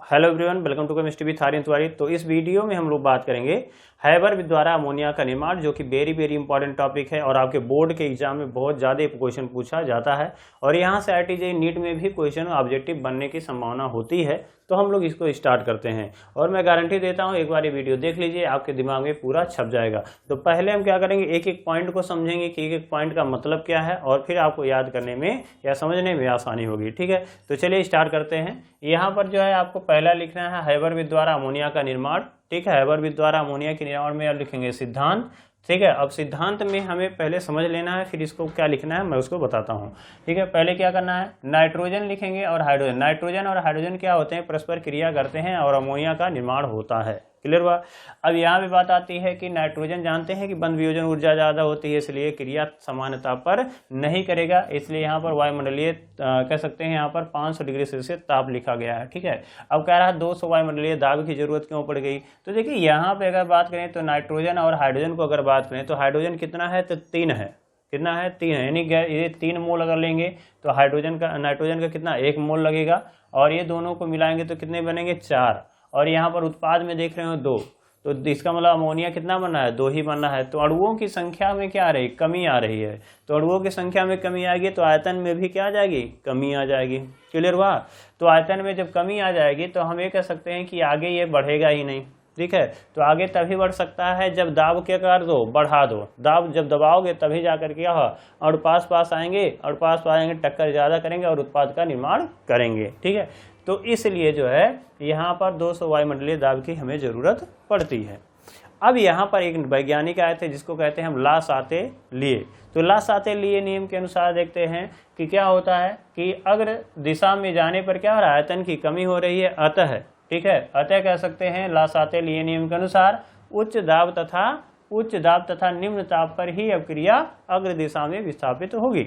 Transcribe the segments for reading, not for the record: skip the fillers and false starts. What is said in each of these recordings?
Hello everyone, welcome to chemistry with Aryan Tiwari. तो इस video में हम लोग बात करेंगे हैबर द्वारा अमोनिया का निर्माण, जो कि वेरी इंपॉर्टेंट टॉपिक है और आपके बोर्ड के एग्जाम में बहुत ज़्यादा क्वेश्चन पूछा जाता है और यहाँ से आरटीजे नीट में भी क्वेश्चन ऑब्जेक्टिव बनने की संभावना होती है। तो हम लोग इसको स्टार्ट करते हैं और मैं गारंटी देता हूँ एक बार ये वीडियो देख लीजिए, आपके दिमाग में पूरा छप जाएगा। तो पहले हम क्या करेंगे, एक एक पॉइंट को समझेंगे कि एक एक पॉइंट का मतलब क्या है और फिर आपको याद करने में या समझने में आसानी होगी। ठीक है, तो चलिए स्टार्ट करते हैं। यहाँ पर जो है आपको पहला लिखना है हैबर द्वारा अमोनिया का निर्माण। ठीक है, हैबर द्वारा अमोनिया के निर्माण में आप लिखेंगे सिद्धांत। ठीक है, अब सिद्धांत में हमें पहले समझ लेना है, फिर इसको क्या लिखना है मैं उसको बताता हूँ। ठीक है, पहले क्या करना है, नाइट्रोजन लिखेंगे और हाइड्रोजन। नाइट्रोजन और हाइड्रोजन क्या होते हैं, परस्पर क्रिया करते हैं और अमोनिया का निर्माण होता है। क्लियर हुआ। अब यहाँ पे बात आती है कि नाइट्रोजन जानते हैं कि बंद वियोजन ऊर्जा ज़्यादा होती है, इसलिए क्रिया समानता पर नहीं करेगा, इसलिए यहाँ पर वायुमंडलीय कह सकते हैं यहाँ पर 500 डिग्री सेल्सियस ताप लिखा गया है। ठीक है, अब कह रहा है 200 वायुमंडलीय दाब की जरूरत क्यों पड़ गई। तो देखिए यहाँ पे अगर बात करें तो नाइट्रोजन और हाइड्रोजन को अगर बात करें तो हाइड्रोजन कितना है, तो 3 है। कितना है, 3 है, यानी ये 3 मोल अगर लेंगे तो हाइड्रोजन का नाइट्रोजन का कितना 1 मोल लगेगा और ये दोनों को मिलाएंगे तो कितने बनेंगे, 4। और यहाँ पर उत्पाद में देख रहे हो 2, तो इसका मतलब अमोनिया कितना बनना है, 2 ही बनना है। तो अणुओं की संख्या में क्या आ रही, कमी आ रही है। तो अणुओं की संख्या में कमी आएगी तो आयतन में भी क्या आ जाएगी, कमी आ जाएगी। क्लियर हुआ। तो आयतन में जब कमी आ जाएगी तो हम ये कह सकते हैं कि आगे ये बढ़ेगा ही नहीं। ठीक है, तो आगे तभी बढ़ सकता है जब दाब क्या कर दो, बढ़ा दो। दाब जब दबाओगे तभी जाकर क्या हो, और पास आएंगे और पास आएंगे, टक्कर ज़्यादा करेंगे और उत्पाद का निर्माण करेंगे। ठीक है, तो इसलिए जो है यहाँ पर 200 वायुमंडलीय दाब की हमें ज़रूरत पड़ती है। अब यहाँ पर एक वैज्ञानिक आए थे जिसको कहते हैं हम ला-साते-लिए। तो ला-साते-लिए नियम के अनुसार देखते हैं कि क्या होता है कि अग्र दिशा में जाने पर क्या हो रहा है, आयतन की कमी हो रही है, अतः। ठीक है, अतः कह सकते हैं ला-साते-लिए नियम के अनुसार उच्च दाब तथा निम्न ताप पर ही अभिक्रिया अग्र दिशा में विस्थापित होगी।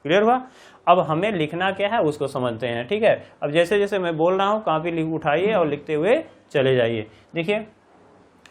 क्लियर हुआ। अब हमें लिखना क्या है उसको समझते हैं। ठीक है, अब जैसे जैसे मैं बोल रहा हूँ कॉपी उठाइए और लिखते हुए चले जाइए। देखिए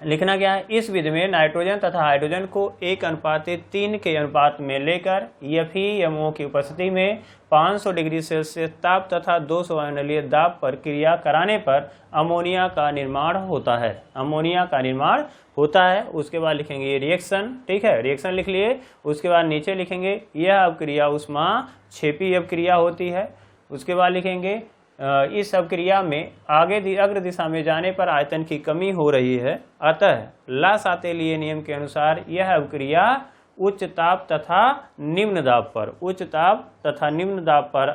लिखना क्या है, इस विधि में नाइट्रोजन तथा हाइड्रोजन को 1:3 के अनुपात में लेकर FeMO की उपस्थिति में 500 डिग्री सेल्सियस ताप तथा 200 वायुमंडलीय दाब पर क्रिया कराने पर अमोनिया का निर्माण होता है। अमोनिया का निर्माण होता है। उसके बाद लिखेंगे रिएक्शन। ठीक है, रिएक्शन लिख लिए। उसके बाद नीचे लिखेंगे यह अभिक्रिया ऊष्माक्षेपी अभिक्रिया होती है। उसके बाद लिखेंगे इस अभिक्रिया में आगे अग्र दिशा में जाने पर आयतन की कमी हो रही है, अतः ला-साते-लिए नियम के अनुसार यह अभिक्रिया उच्च ताप तथा निम्न दाब पर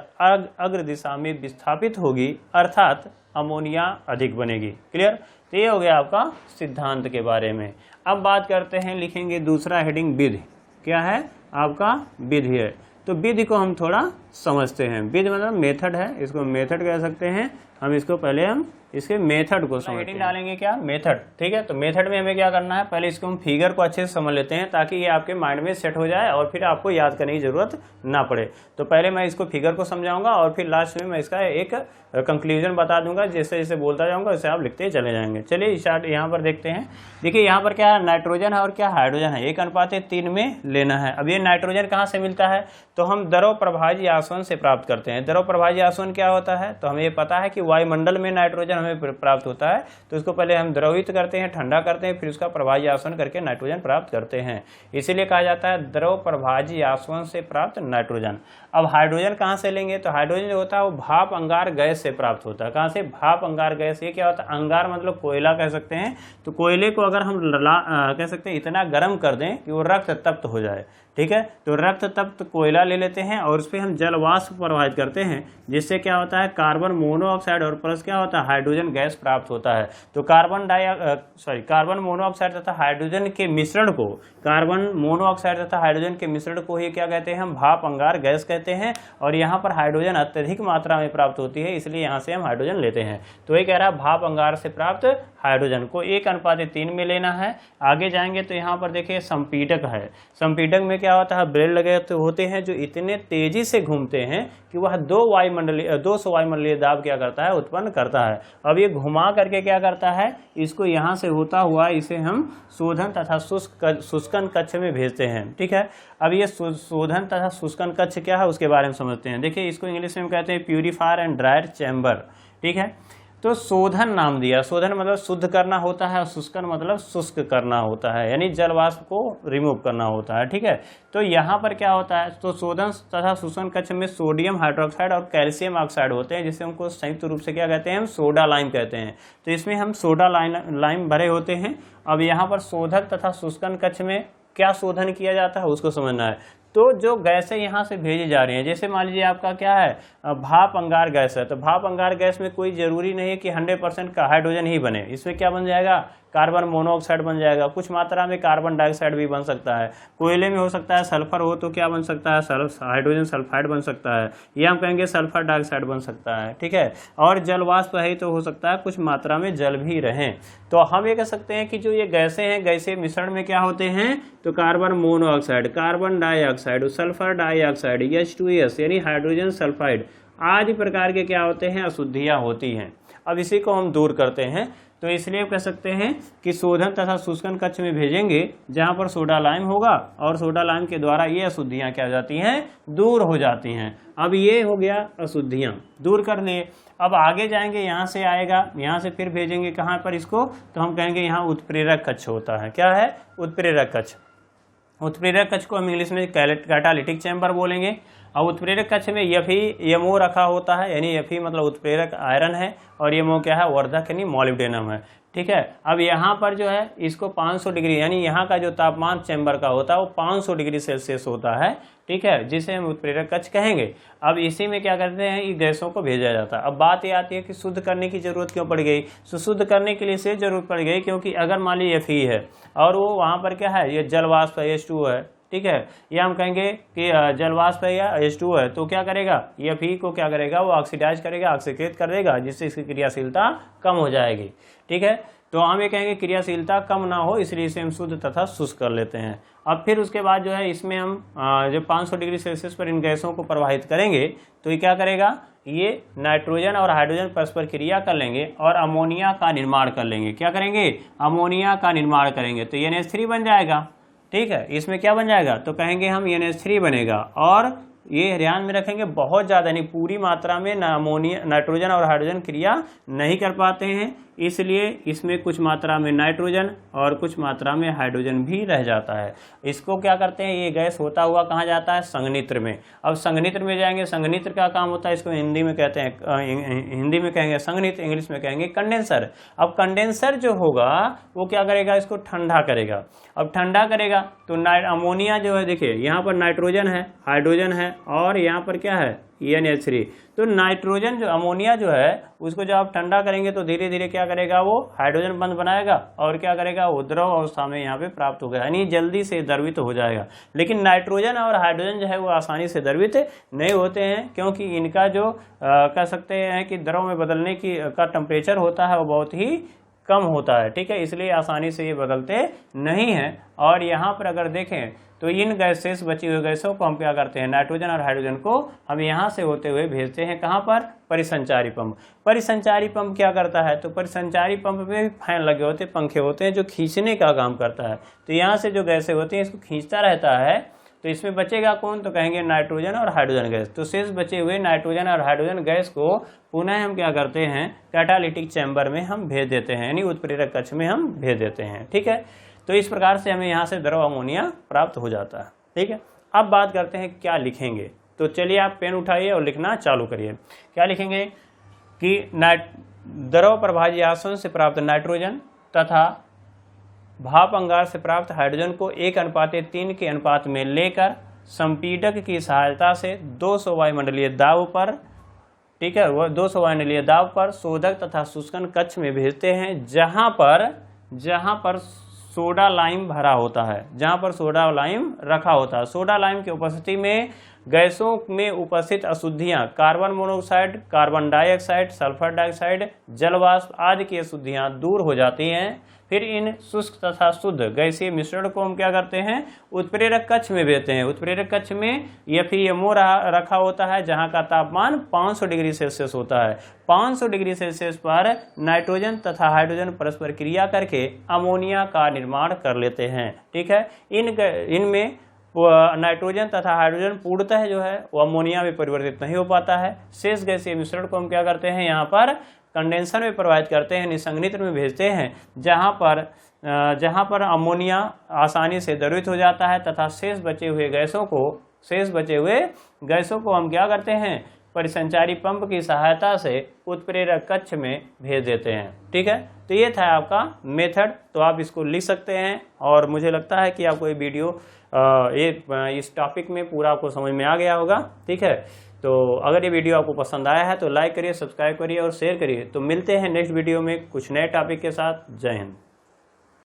अग्र दिशा में विस्थापित होगी, अर्थात अमोनिया अधिक बनेगी। क्लियर। तो ये हो गया आपका सिद्धांत के बारे में। अब बात करते हैं, लिखेंगे दूसरा हेडिंग विधि। क्या है आपका, विधि है। तो विधि को हम थोड़ा समझते हैं। विधि मतलब मेथड है, इसको मेथड कह सकते हैं हम। इसको पहले हम इसके मेथड को समझते हैं। डालेंगे क्या, मेथड। ठीक है, तो मेथड में हमें क्या करना है, पहले इसको हम फिगर को अच्छे से समझ लेते हैं ताकि ये आपके माइंड में सेट हो जाए और फिर आपको याद करने की जरूरत ना पड़े। तो पहले मैं इसको फिगर को समझाऊंगा और फिर लास्ट में मैं इसका एक कंक्लूजन बता दूंगा। जैसे जैसे बोलता जाऊंगा वैसे आप लिखते चले जाएंगे। चलिए स्टार्ट यहाँ पर देखते हैं। देखिए यहाँ पर क्या है, नाइट्रोजन है और क्या हाइड्रोजन है, 1:3 में लेना है। अब ये नाइट्रोजन कहाँ से मिलता है, तो हम द्रव प्रभाजी आसवन से प्राप्त करते हैं। द्रव प्रभाजी आसवन क्या होता है, तो हमें ये पता है कि वायुमंडल में नाइट्रोजन हमें प्राप्त होता है। तो इसको पहले हम द्रवित करते हैं, ठंडा करते हैं, फिर उसका प्रभाजी आसवन करके नाइट्रोजन प्राप्त करते हैं। इसीलिए कहा जाता है द्रव प्रभाजी आसवन से प्राप्त नाइट्रोजन। अब हाइड्रोजन कहाँ से लेंगे, तो हाइड्रोजन जो होता है वो भाप अंगार गैस से प्राप्त होता है। कहाँ से, भाप अंगार गैस। ये क्या होता है, अंगार मतलब कोयला कह सकते हैं। तो कोयले को अगर हम कह सकते हैं इतना गर्म कर दें कि वो रक्त तप्त हो जाए। ठीक है, तो रक्त तप्त कोयला ले लेते हैं और उस पर हम जल वाष्प प्रवाहित करते हैं, जिससे क्या होता है, कार्बन मोनोऑक्साइड और प्लस क्या होता है, हाइड्रोजन गैस प्राप्त होता है। तो कार्बन मोनोऑक्साइड तथा हाइड्रोजन के मिश्रण को, कार्बन मोनोऑक्साइड तथा हाइड्रोजन के मिश्रण को ही क्या कहते हैं, हम भाप अंगार गैस कहते हैं। और यहाँ पर हाइड्रोजन अत्यधिक मात्रा में प्राप्त होती है, इसलिए यहाँ से हम हाइड्रोजन लेते हैं। तो ये कह रहा है भाप अंगार से प्राप्त हाइड्रोजन को 1:3 में लेना है। आगे जाएंगे तो यहाँ पर देखिए संपीडक है। संपीडक में क्या होता है, ब्लेड लगे होते हैं जो इतने तेजी से घूमते हैं कि वह 200 वायुमंडलीय दाब क्या करता है, उत्पन्न करता है। अब ये घुमा करके क्या करता है, इसको यहाँ से होता हुआ इसे हम शोधन तथा शुष्कन कक्ष में भेजते हैं। ठीक है, अब ये शोधन तथा शुष्कन कक्ष क्या है उसके बारे में समझते हैं। देखिए इसको इंग्लिश में कहते हैं प्यूरिफायर एंड ड्रायर चैम्बर। ठीक है, तो शोधन नाम दिया। शोधन मतलब शुद्ध करना होता है और शुष्कन मतलब शुष्क करना होता है, यानी जल वाष्प को रिमूव करना होता है। ठीक है, तो यहाँ पर क्या होता है, तो शोधन तथा शुष्कन कक्ष में सोडियम हाइड्रोक्साइड और कैल्शियम ऑक्साइड होते हैं, जिसे हमको संयुक्त रूप से क्या कहते हैं, हम सोडा लाइम कहते हैं। तो इसमें हम सोडा लाइम भरे होते हैं। अब यहाँ पर शोधक तथा शुष्कन कक्ष में क्या शोधन किया जाता है उसको समझना है। तो जो गैसें यहाँ से भेजी जा रही हैं, जैसे मान लीजिए आपका क्या है, भाप अंगार गैस है, तो भाप अंगार गैस में कोई जरूरी नहीं है कि 100% का हाइड्रोजन ही बने। इसमें क्या बन जाएगा, कार्बन मोनोऑक्साइड बन जाएगा, कुछ मात्रा में कार्बन डाइऑक्साइड भी बन सकता है। कोयले में हो सकता है सल्फर हो तो क्या बन सकता है, हाइड्रोजन सल्फाइड बन सकता है, या हम कहेंगे सल्फर डाइऑक्साइड बन सकता है। ठीक है, और जल वाष्प है तो हो सकता है कुछ मात्रा में जल भी रहें। तो हम ये कह सकते हैं कि जो ये गैसें हैं, गैसीय मिश्रण में क्या होते हैं, तो carbon monoxide, carbon dioxide, sulphur dioxide, H2S यानी हाइड्रोजन सल्फाइड आदि प्रकार के क्या होते हैं, अशुद्धियां होती हैं। अब इसी को हम दूर करते हैं, तो इसलिए कह सकते हैं कि शोधन तथा शुष्कन कक्ष में भेजेंगे जहां पर सोडा लाइम होगा, और सोडा लाइम के द्वारा ये अशुद्धियां क्या हो जाती हैं, दूर हो जाती हैं। अब ये हो गया अशुद्धियां दूर कर लिए। अब आगे जाएंगे, यहाँ से आएगा, यहाँ से फिर भेजेंगे कहाँ पर इसको, तो हम कहेंगे यहाँ उत्प्रेरक कक्ष होता है। क्या है, उत्प्रेरक कक्ष। उत्प्रेरक कक्ष को हम इंग्लिश में कैटालिटिक चैम्बर बोलेंगे। अब उत्प्रेरक कक्ष में यमो रखा होता है, यानी यफी मतलब उत्प्रेरक आयरन है, और यमो क्या है, वर्धक यानी मॉलिब्डेनम है। ठीक है, अब यहाँ पर जो है इसको 500 डिग्री, यानी यहाँ का जो तापमान चैम्बर का होता है वो 500 डिग्री सेल्सियस होता है। ठीक है, जिसे हम उत्प्रेरक कक्ष कहेंगे। अब इसी में क्या करते हैं, ये गैसों को भेजा जाता है। अब बात ये आती है कि शुद्ध करने की जरूरत क्यों पड़ गई, तो शुद्ध करने के लिए से जरूरत पड़ गई क्योंकि अगर मान लीजिए Fe है और वो वहाँ पर क्या है, ये जल वाष्प है, H2O है। ठीक है, या हम कहेंगे कि जल वाष्प है या H2O है, तो क्या करेगा, ये Fe को क्या करेगा, वो ऑक्सीडाइज करेगा, ऑक्सीकृत करेगा, जिससे इसकी क्रियाशीलता कम हो जाएगी। ठीक है, तो हम ये कहेंगे क्रियाशीलता कम ना हो, इसलिए इसे हम शुद्ध तथा शुष्क कर लेते हैं। अब फिर उसके बाद जो है इसमें हम जब 500 डिग्री सेल्सियस पर इन गैसों को प्रवाहित करेंगे तो ये क्या करेगा, ये नाइट्रोजन और हाइड्रोजन परस्पर क्रिया कर लेंगे और अमोनिया का निर्माण कर लेंगे। क्या करेंगे, अमोनिया का निर्माण करेंगे, तो NH3 बन जाएगा। ठीक है, इसमें क्या बन जाएगा, तो कहेंगे हम NH3 बनेगा। और ये ध्यान में रखेंगे बहुत ज़्यादा नहीं, पूरी मात्रा में नाइट्रोजन और हाइड्रोजन क्रिया नहीं कर पाते हैं, इसलिए इसमें कुछ मात्रा में नाइट्रोजन और कुछ मात्रा में हाइड्रोजन भी रह जाता है। इसको क्या करते हैं, ये गैस होता हुआ कहाँ जाता है, संघनित्र में। अब संघनित्र में जाएंगे, संघनित्र का काम होता है, इसको हिंदी में कहते हैं, हिंदी में कहेंगे संघनित्र, इंग्लिश में कहेंगे कंडेंसर। अब कंडेंसर जो होगा वो क्या करेगा, इसको ठंडा करेगा। अब ठंडा करेगा तो अमोनिया जो है, देखिए यहाँ पर नाइट्रोजन है, हाइड्रोजन है, और यहाँ पर क्या है, NH3। तो नाइट्रोजन जो अमोनिया जो है उसको जब आप ठंडा करेंगे तो धीरे धीरे क्या करेगा, वो हाइड्रोजन बंद बनाएगा और क्या करेगा, वो द्रव अवस्था में यहाँ पे प्राप्त होगा, यानी जल्दी से द्रवित हो जाएगा। लेकिन नाइट्रोजन और हाइड्रोजन जो है वो आसानी से द्रवित नहीं होते हैं, क्योंकि इनका जो कह सकते हैं कि द्रव में बदलने की का टेम्परेचर होता है वो बहुत ही कम होता है। ठीक है, इसलिए आसानी से ये बदलते नहीं हैं। और यहाँ पर अगर देखें तो इन गैसेस, बची हुई गैसों को हम क्या करते हैं, नाइट्रोजन और हाइड्रोजन को हम यहाँ से होते हुए भेजते हैं कहाँ पर, परिसंचारी पंप। परिसंचारी पंप क्या करता है, तो परिसंचारी पंप में भी फैन लगे होते हैं, पंखे होते हैं जो खींचने का काम करता है। तो यहाँ से जो गैसें होती हैं इसको खींचता रहता है, तो इसमें बचेगा कौन, तो कहेंगे नाइट्रोजन और हाइड्रोजन गैस। तो शेष बचे हुए नाइट्रोजन और हाइड्रोजन गैस को पुनः हम क्या करते हैं, कैटालिटिक चैम्बर में हम भेज देते हैं, यानी उत्प्रेरक कक्ष में हम भेज देते हैं। ठीक है, तो इस प्रकार से हमें यहाँ से द्रव अमोनिया प्राप्त हो जाता है। ठीक है, अब बात करते हैं क्या लिखेंगे। तो चलिए आप पेन उठाइए और लिखना चालू करिए। क्या लिखेंगे कि द्रव प्रभाजी आसवन से प्राप्त नाइट्रोजन तथा भाप अंगार से प्राप्त हाइड्रोजन को 1:3 के अनुपात में लेकर संपीडक की सहायता से 200 वायुमंडलीय दाब पर, ठीक है, वह 200 वायुमंडलीय दाब पर शोधक तथा शुष्कन कक्ष में भेजते हैं, जहां पर सोडा लाइम भरा होता है, जहां पर सोडा लाइम रखा होता है। सोडा लाइम की उपस्थिति में गैसों में उपस्थित अशुद्धियां, carbon monoxide, carbon dioxide, sulphur dioxide, जलवाष्प आदि की अशुद्धियां दूर हो जाती हैं। फिर इन शुष्क तथा शुद्ध गैसीय मिश्रण को हम क्या करते हैं, उत्प्रेरक कक्ष में भेजते हैं। उत्प्रेरक कक्ष में FeMO रखा होता है, जहां का तापमान 500 डिग्री सेल्सियस होता है। 500 डिग्री सेल्सियस पर नाइट्रोजन तथा हाइड्रोजन परस्पर क्रिया करके अमोनिया का निर्माण कर लेते हैं। ठीक है, इनमें नाइट्रोजन तथा हाइड्रोजन पूर्णतः जो है वो अमोनिया में परिवर्तित नहीं हो पाता है। शेष गैसीय मिश्रण को हम क्या करते हैं, यहाँ पर कंडेंसर में प्रवाहित करते हैं, निसंगनित्र में भेजते हैं, जहां पर अमोनिया आसानी से द्रवित हो जाता है तथा शेष बचे हुए गैसों को हम क्या करते हैं, परिसंचारी पंप की सहायता से उत्प्रेरक कक्ष में भेज देते हैं। ठीक है, तो ये था आपका मेथड, तो आप इसको लिख सकते हैं। और मुझे लगता है कि आपको ये वीडियो इस टॉपिक में पूरा आपको समझ में आ गया होगा। ठीक है, तो अगर ये वीडियो आपको पसंद आया है तो लाइक करिए, सब्सक्राइब करिए और शेयर करिए। तो मिलते हैं नेक्स्ट वीडियो में कुछ नए टॉपिक के साथ। जय हिंद।